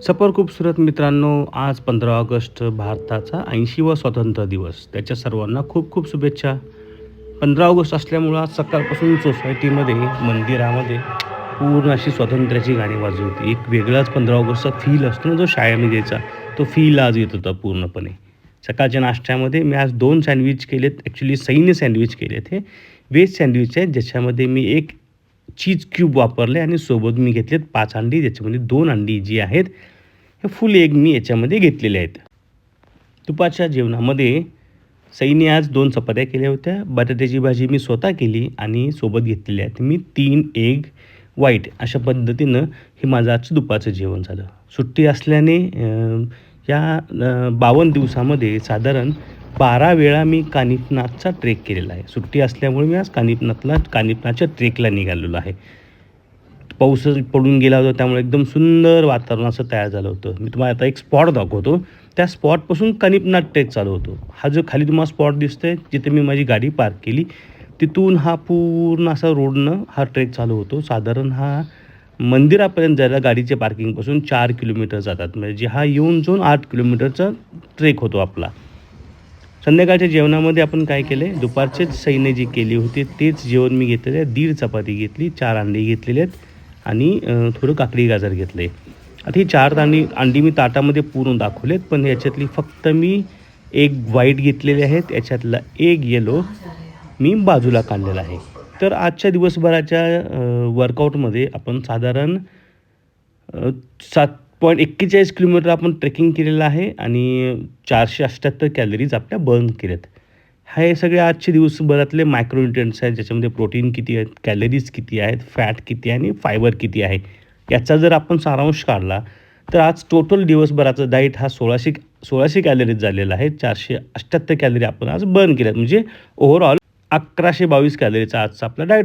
सफर खूबसूरत मित्रांनो, आज 15 ऑगस्ट भारताचा 80वा स्वातंत्र्य दिवस. त्याच्या सर्वांना खूप खूप शुभेच्छा. 15 ऑगस्ट असल्यामुळं आज सकाळपासून सोसायटीमध्ये, मंदिरामध्ये पूर्ण अशी स्वातंत्र्याची गाणी वाजत होती. एक वेगळाच 15 ऑगस्टचा फील असतो ना, जो शाळेमध्ये यायचा, तो फील आज येत होता पूर्णपणे. सकाळच्या नाश्त्यामध्ये मी आज 2 सँडविच केलेत. ॲक्च्युअली सैन्य सँडविच केलेत. हे व्हेज सँडविच आहेत, ज्याच्यामध्ये मी 1 चीज क्यूब वापरले आणि सोबत मी घेतलेत 5 अंडी. ज्याच्यामध्ये 2 अंडी जी आहेत, हे फुल एग मी याच्यामध्ये घेतलेले आहेत. दुपारच्या जेवणामध्ये सईने आज 2 चपात्या केल्या होत्या. बटाट्याची भाजी मी स्वतः केली आणि सोबत घेतलेले आहेत मी 3 एग व्हाईट. अशा पद्धतीनं हे माझं आजचं दुपारचं जेवण झालं. सुट्टी असल्याने या 52 दिवसामध्ये साधारण 12 वेळा मी कानिफनाथचा ट्रेक केलेला आहे. सुट्टी असल्यामुळे मी आज कानिफनाथच्या ट्रेकला निघालेलो आहे. पाऊस पडून गेला होता, त्यामुळे एकदम सुंदर वातावरण असं तयार झालं होतं. मी तुम्हाला आता एक स्पॉट दाखवतो. त्या स्पॉटपासून कानिफनाथ ट्रेक चालू होतो. हा जो खाली तुम्हाला स्पॉट दिसतोय, जिथे मी माझी गाडी पार्क केली, तिथून हा पूर्ण असा रोडनं हा ट्रेक चालू होतो. साधारण हा मंदिरापर्यंत जायला गाडीच्या पार्किंगपासून 4 किलोमीटर जातात. म्हणजे हा येऊन जाऊन 8 किलोमीटरचा ट्रेक होतो आपला. संध्याकाळच्या जेवणामध्ये आपण काय केलं आहे, दुपारचेच सईने जी केली होती तेच जेवण मी घेतलेलं आहे. 1.5 चपाती घेतली, 4 अंडी घेतलेले आहेत आणि थोडं काकडी गाजर घेतलं आहे. आता ही 4 अंडी मी ताटामध्ये पूर्ण दाखवलेत, पण याच्यातली फक्त मी एक व्हाईट घेतलेले आहेत. याच्यातला एक येलो मी बाजूला काढलेला आहे. तर आजच्या दिवसभराच्या वर्कआउटमध्ये आपण साधारण 7.41 किलोमीटर आपण ट्रेकिंग केलेलं आहे आणि 478 कॅलरीज आपल्या बर्न केल्यात. हे सगळे आजचे दिवसभरातले मायक्रोन्युट्रिएंट्स आहेत, ज्याच्यामध्ये प्रोटीन किती आहेत, कॅलरीज किती आहेत, फॅट किती आहे आणि फायबर किती आहे. याचा जर आपण सारांश काढला तर आज टोटल दिवसभराचा डाएट हा 1600 कॅलरीज झालेला आहे. 478 कॅलरी आपण आज बर्न केल्यात. म्हणजे ओव्हरऑल 1122 कॅलरीचा आजचा आपला डाएट